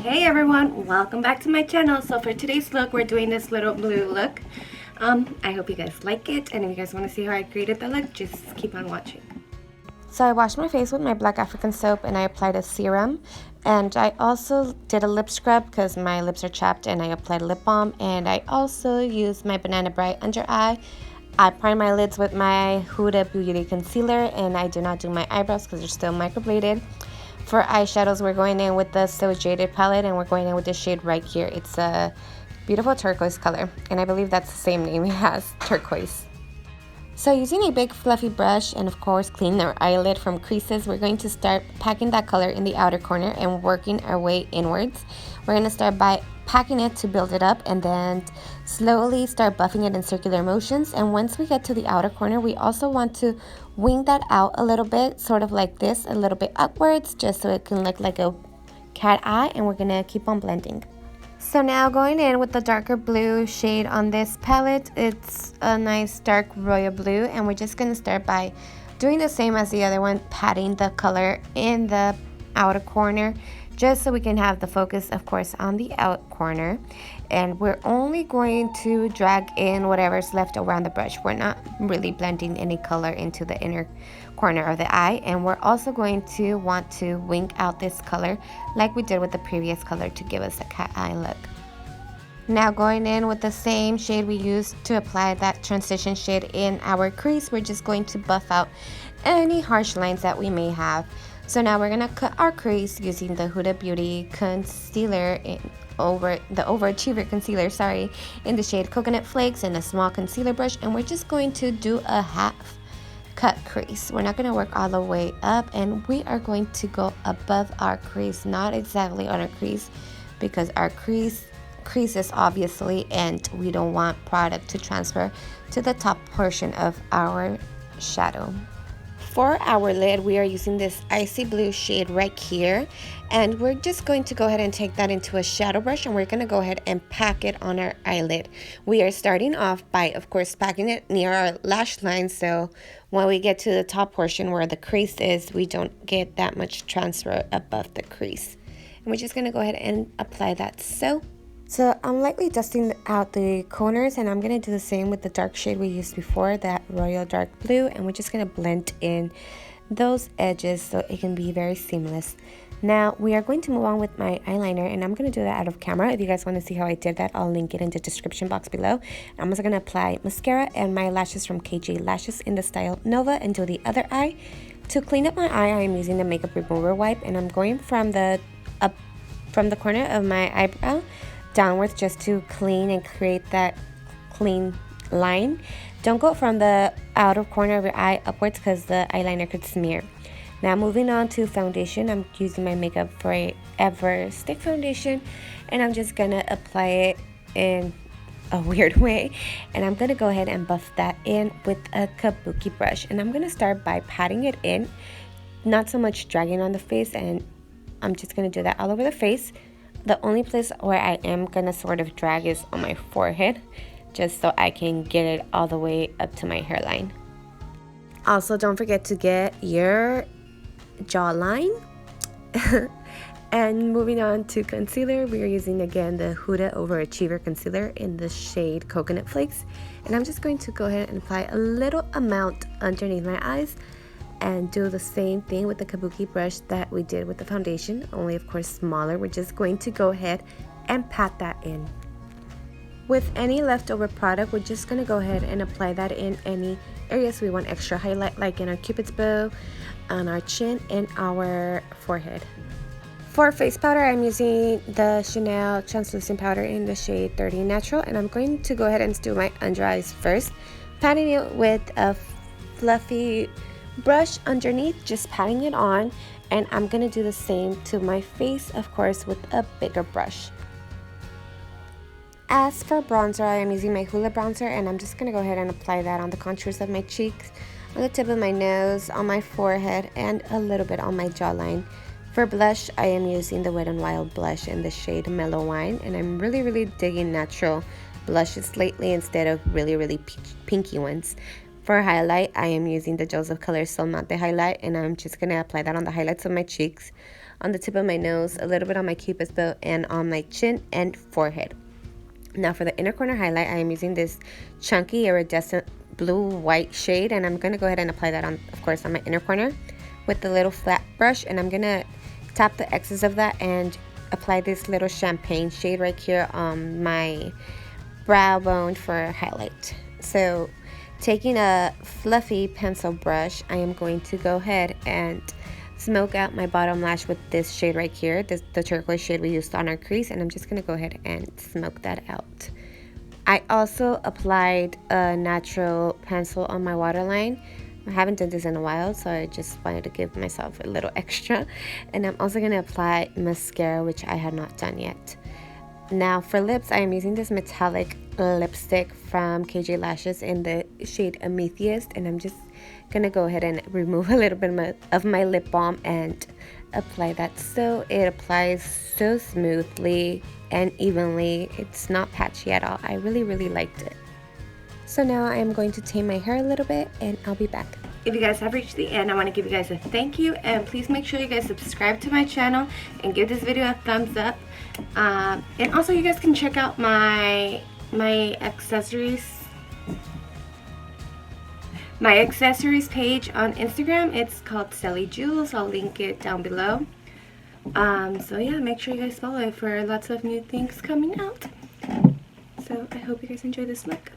Hey everyone, welcome back to my channel. So for today's look, we're doing this little blue look. I hope you guys like it, and if you guys want to see how I created the look, just keep on watching. So I washed my face with my black African soap and I applied a serum, and I also did a lip scrub because my lips are chapped, and I applied a lip balm, and I also used my Banana Bright under eye. I primed my lids with my Huda Beauty concealer, and I did not do my eyebrows because they're still microbladed. For eyeshadows, we're going in with the So Jaded palette, and we're going in with the shade right here. It's a beautiful turquoise color, and I believe that's the same name it has, turquoise. So using a big fluffy brush and of course clean our eyelid from creases, we're going to start packing that color in the outer corner and working our way inwards. We're going to start by packing it to build it up, and then slowly start buffing it in circular motions. And once we get to the outer corner, we also want to wing that out a little bit, sort of like this, a little bit upwards, just so it can look like a cat eye, and we're going to keep on blending. So now going in with the darker blue shade on this palette, it's a nice dark royal blue, and we're just going to start by doing the same as the other one, patting the color in the outer corner, just so we can have the focus, of course, on the out corner. And we're only going to drag in whatever's left around the brush. We're not really blending any color into the inner corner of the eye, and we're also going to want to wing out this color like we did with the previous color to give us a cat eye look. Now going in with the same shade we used to apply that transition shade in our crease, we're just going to buff out any harsh lines that we may have. So now we're gonna cut our crease using the Huda Beauty concealer the Overachiever concealer, in the shade Coconut Flakes, and a small concealer brush, and we're just going to do a half cut crease. We're not going to work all the way up, and we are going to go above our crease, not exactly on our crease, because our creases obviously, and we don't want product to transfer to the top portion of our shadow. For our lid, we are using this icy blue shade right here, and we're just going to go ahead and take that into a shadow brush, and we're going to go ahead and pack it on our eyelid. We are starting off by, of course, packing it near our lash line, so when we get to the top portion where the crease is, we don't get that much transfer above the crease. And we're just going to go ahead and apply that. So I'm lightly dusting out the corners, and I'm going to do the same with the dark shade we used before, that royal dark blue, and we're just going to blend in those edges so it can be very seamless. Now we are going to move on with my eyeliner, and I'm going to do that out of camera. If you guys want to see how I did that, I'll link it in the description box below. I'm also going to apply mascara and my lashes from KJLashes in the style Nova, and do the other eye. To clean up my eye, I'm using the makeup remover wipe, and I'm going from the corner of my eyebrow downwards just to clean and create that clean line. Don't go from the outer corner of your eye upwards because the eyeliner could smear. Now moving on to foundation, I'm using my Makeup Forever stick foundation, and I'm just gonna apply it in a weird way, and I'm gonna go ahead and buff that in with a kabuki brush, and I'm gonna start by patting it in, not so much dragging on the face, and I'm just gonna do that all over the face. The only place where I am gonna sort of drag is on my forehead, just so I can get it all the way up to my hairline. Also, don't forget to get your jawline. And moving on to concealer, we are using again the Huda Overachiever concealer in the shade Coconut Flakes, and I'm just going to go ahead and apply a little amount underneath my eyes, and do the same thing with the kabuki brush that we did with the foundation, only of course smaller. We're just going to go ahead and pat that in. With any leftover product, we're just going to go ahead and apply that in any areas we want extra highlight, like in our cupid's bow, on our chin, and our forehead. For face powder, I'm using the Chanel translucent powder in the shade 30 Natural, and I'm going to go ahead and do my under eyes first, patting it with a fluffy brush underneath, just patting it on, and I'm gonna do the same to my face, of course, with a bigger brush. As for bronzer, I am using my Hoola bronzer, and I'm just gonna go ahead and apply that on the contours of my cheeks, on the tip of my nose, on my forehead, and a little bit on my jawline. For blush, I am using the Wet n Wild blush in the shade Mellow Wine, and I'm really digging natural blushes lately instead of really pinky ones. For highlight, I am using the Joseph Color Sol Matte highlight, and I'm just going to apply that on the highlights of my cheeks. on the tip of my nose, a little bit on my cupid's bow, and on my chin and forehead. Now for the inner corner highlight, I am using this chunky iridescent blue-white shade, and I'm going to go ahead and apply that on, of course, on my inner corner with the little flat brush, and I'm going to tap the excess of that and apply this little champagne shade right here on my brow bone for highlight. So taking a fluffy pencil brush, I am going to go ahead and smoke out my bottom lash with this shade right here, the turquoise shade we used on our crease, and I'm just going to go ahead and smoke that out. I also applied a natural pencil on my waterline. I haven't done this in a while, so I just wanted to give myself a little extra. And I'm also going to apply mascara, which I had not done yet. Now for lips, I am using this metallic lipstick from Kayjaylashes in the shade Amethyst, and I'm just gonna go ahead and remove a little bit of my lip balm and apply that so it applies so smoothly and evenly. It's not patchy at all. I really liked it. So now I am going to tame my hair a little bit, and I'll be back. If you guys have reached the end, I want to give you guys a thank you, and please make sure you guys subscribe to my channel and give this video a thumbs up. And also you guys can check out my accessories page on Instagram. It's called Seli Jewels. I'll link it down below. So yeah, make sure you guys follow it for lots of new things coming out. So I hope you guys enjoy this look.